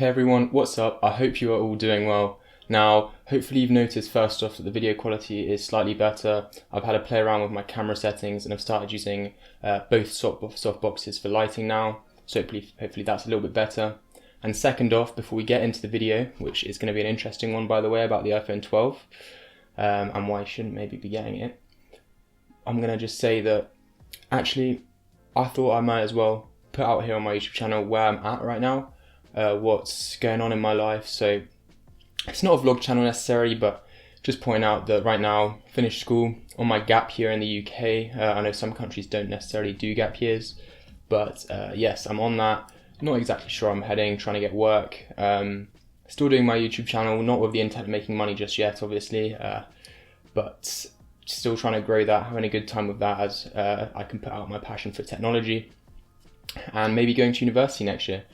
Hey everyone, what's up? I hope you are all doing well. Now, hopefully you've noticed first off that the video quality is slightly better. I've had a play around with my camera settings and I've started using both soft boxes for lighting now. So hopefully that's a little bit better. And second off, before we get into the video, which is going to be an interesting one by the way about the iPhone 12 and why you shouldn't maybe be getting it, I'm going to just say that actually I thought I might as well put out here on my YouTube channel where I'm at right now. What's going on in my life. So it's not a vlog channel necessarily, but just point out that right now finished school on my gap year in the UK. I know some countries don't necessarily do gap years, but yes, I'm on that. Not exactly sure I'm heading, trying to get work. Still doing my YouTube channel, not with the intent of making money just yet obviously, but still trying to grow that, having a good time with that as I can put out my passion for technology, and maybe going to university next year.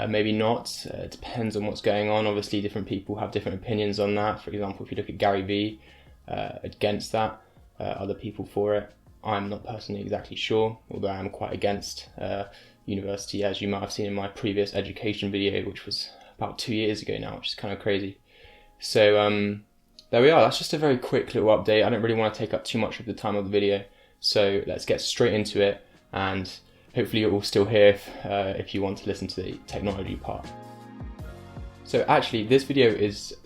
Maybe not, it depends on what's going on. Obviously different people have different opinions on that. For example, if you look at Gary Vee, against that, other people for it. I'm not personally exactly sure, although I am quite against university, as you might have seen in my previous education video, which was about 2 years ago now, which is kind of crazy. So there we are, that's just a very quick little update. I don't really want to take up too much of the time of the video, so let's get straight into it, and hopefully you're all still here if you want to listen to the technology part. So actually this video is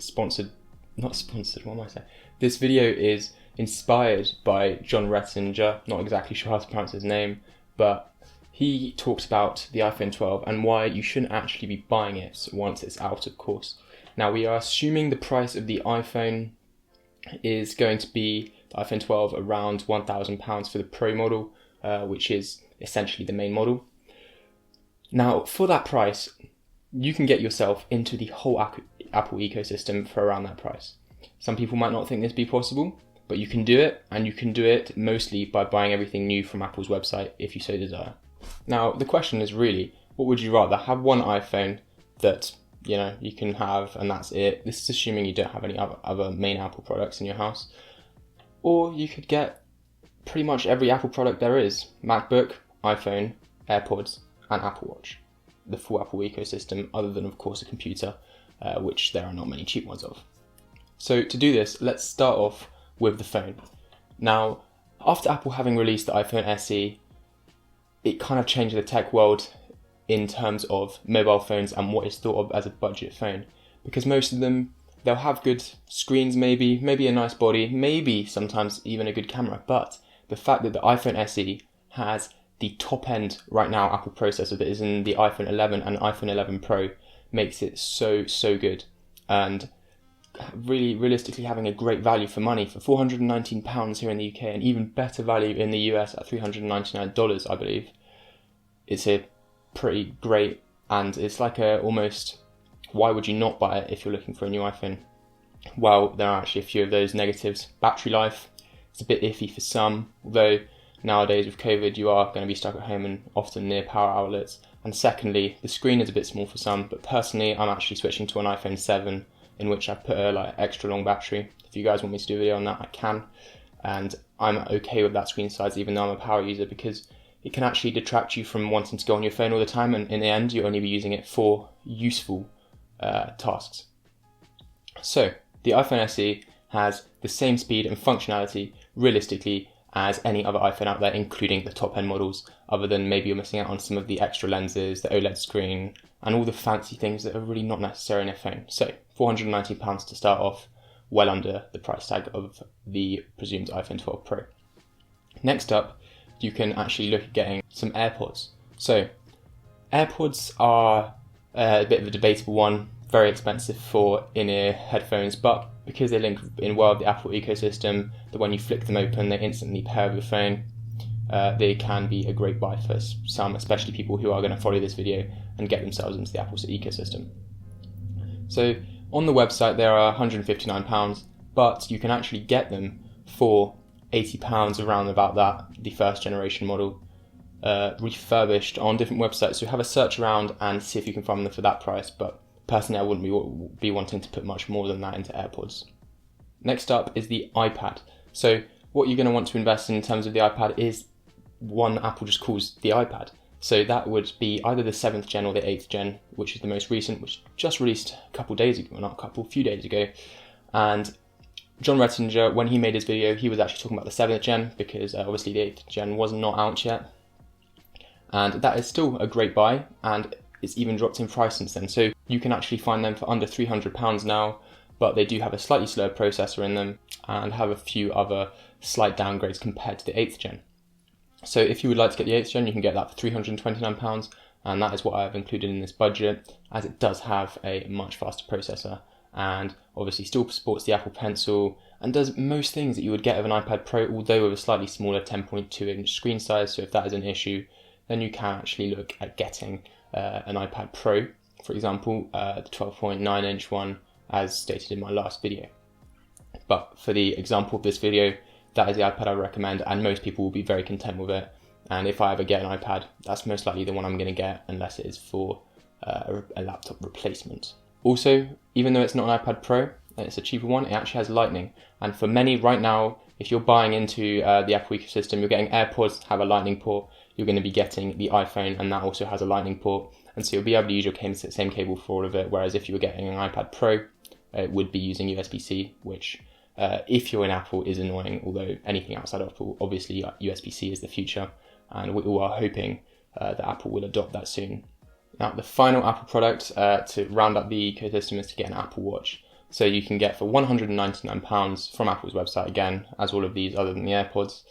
This video is inspired by John Rettinger, not exactly sure how to pronounce his name, but he talks about the iPhone 12 and why you shouldn't actually be buying it once it's out, of course. Now we are assuming the price of the iPhone is going to be, the iPhone 12, around £1,000 for the Pro model, which is essentially the main model. Now for that price you can get yourself into the whole Apple ecosystem for around that price. Some people might not think this be possible, but you can do it, and you can do it mostly by buying everything new from Apple's website if you so desire. Now the question is really, what would you rather, have one iPhone that you can have and that's it? This is assuming you don't have any other main Apple products in your house, or you could get pretty much every Apple product there is: MacBook, iPhone, AirPods and Apple Watch. The full Apple ecosystem, other than of course a computer, which there are not many cheap ones of. So to do this, let's start off with the phone. Now, after Apple having released the iPhone SE, it kind of changed the tech world in terms of mobile phones and what is thought of as a budget phone. Because most of them, they'll have good screens maybe a nice body, maybe sometimes even a good camera, but the fact that the iPhone SE has the top end right now Apple processor that is in the iPhone 11 and iPhone 11 Pro makes it so good, and really realistically having a great value for money for £419 here in the UK, and even better value in the US at $399 I believe. It's a pretty great, and it's like almost, why would you not buy it if you're looking for a new iPhone? Well, there are actually a few of those negatives. Battery life, it's a bit iffy for some, although nowadays with COVID you are going to be stuck at home and often near power outlets. And secondly, the screen is a bit small for some, but personally I'm actually switching to an iPhone 7 in which I've put a extra long battery. If you guys want me to do a video on that, I can, and I'm okay with that screen size even though I'm a power user, because it can actually detract you from wanting to go on your phone all the time, and in the end you'll only be using it for useful tasks. So the iPhone SE has the same speed and functionality realistically as any other iPhone out there, including the top end models, other than maybe you're missing out on some of the extra lenses, the OLED screen, and all the fancy things that are really not necessary in a phone. So £490 to start off, well under the price tag of the presumed iPhone 12 Pro. Next up, you can actually look at getting some AirPods. So AirPods are a bit of a debatable one, very expensive for in-ear headphones, but because they link in well with the Apple ecosystem, that when you flick them open they instantly pair with your phone, they can be a great buy for some, especially people who are going to follow this video and get themselves into the Apple ecosystem. So on the website they are £159, but you can actually get them for £80 around about that, the first generation model, refurbished on different websites. So have a search around and see if you can find them for that price, but personally I wouldn't be wanting to put much more than that into AirPods. Next up is the iPad. So what you're going to want to invest in terms of the iPad is one Apple just calls the iPad. So that would be either the 7th gen or the 8th gen, which is the most recent, which just released a couple days ago, well, not a couple, few days ago. And John Rettinger, when he made his video, he was actually talking about the 7th gen, because obviously the 8th gen was not out yet. And that is still a great buy, and it's even dropped in price since then. So you can actually find them for under £300 now, but they do have a slightly slower processor in them and have a few other slight downgrades compared to the 8th gen. So if you would like to get the 8th gen, you can get that for £329, and that is what I have included in this budget, as it does have a much faster processor and obviously still supports the Apple Pencil and does most things that you would get of an iPad Pro, although with a slightly smaller 10.2 inch screen size. So if that is an issue, then you can actually look at getting an iPad Pro, for example, the 12.9 inch one, as stated in my last video. But for the example of this video, that is the iPad I recommend, and most people will be very content with it. And if I ever get an iPad, that's most likely the one I'm going to get, unless it is for a laptop replacement. Also, even though it's not an iPad Pro, and it's a cheaper one, it actually has Lightning. And for many right now, if you're buying into the Apple ecosystem, you're getting AirPods, have a Lightning port, you're going to be getting the iPhone, and that also has a Lightning port. And so you'll be able to use your same cable for all of it, whereas if you were getting an iPad Pro, it would be using USB-C, which if you're in Apple is annoying, although anything outside of Apple, obviously USB-C is the future, and we all are hoping that Apple will adopt that soon. Now, the final Apple product to round up the ecosystem is to get an Apple Watch. So you can get for £199 from Apple's website, again, as all of these other than the AirPods.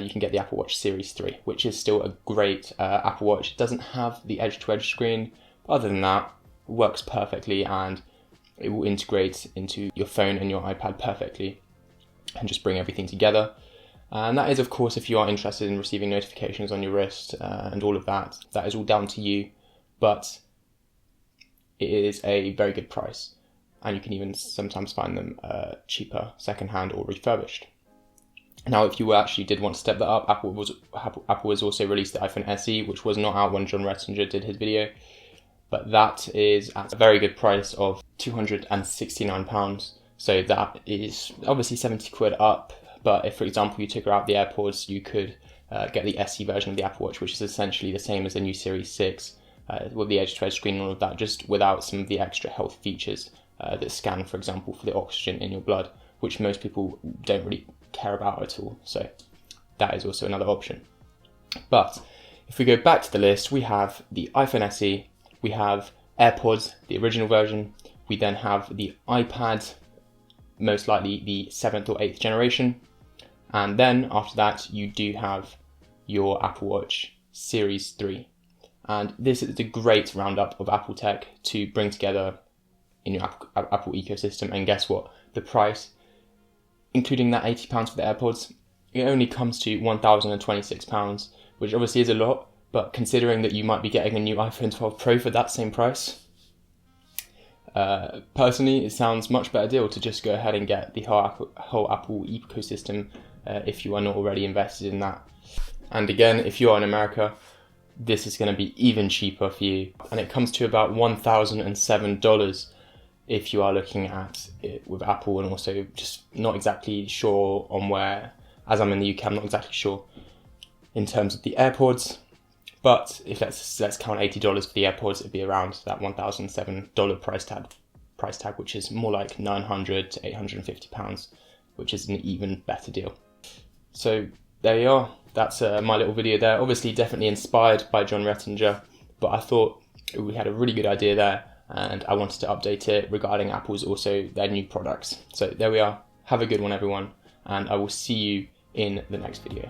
You can get the Apple Watch Series 3, which is still a great Apple Watch. It doesn't have the edge-to-edge screen, but other than that, it works perfectly, and it will integrate into your phone and your iPad perfectly and just bring everything together. And that is, of course, if you are interested in receiving notifications on your wrist and all of that. That is all down to you, but it is a very good price, and you can even sometimes find them cheaper, secondhand or refurbished. Now, if you actually did want to step that up, Apple has also released the iPhone SE, which was not out when John Rettinger did his video, but that is at a very good price of £269. So that is obviously 70 quid up. But if, for example, you took out the AirPods, you could get the SE version of the Apple Watch, which is essentially the same as the new Series 6, with the edge-to-edge screen and all of that, just without some of the extra health features that scan, for example, for the oxygen in your blood, which most people don't really care about at all. So that is also another option. But if we go back to the list, we have the iPhone SE, we have AirPods, the original version, we then have the iPad, most likely the 7th or 8th generation, and then after that you do have your Apple Watch Series 3. And this is a great roundup of Apple tech to bring together in your Apple ecosystem. And guess what? The price, including that £80 for the AirPods, it only comes to £1,026, which obviously is a lot, but considering that you might be getting a new iPhone 12 Pro for that same price, personally, it sounds much better deal to just go ahead and get the whole Apple ecosystem if you are not already invested in that. And again, if you are in America, this is going to be even cheaper for you, and it comes to about $1,007 if you are looking at it with Apple, and also just not exactly sure on where, as I'm in the UK, I'm not exactly sure in terms of the AirPods. But if let's count $80 for the AirPods, it'd be around that $1,007 price tag, which is more like £900 to £850, which is an even better deal. So there you are. That's my little video there. Obviously, definitely inspired by John Rettinger, but I thought we had a really good idea there, and I wanted to update it regarding Apple's also their new products. So there we are. Have a good one, everyone, and I will see you in the next video.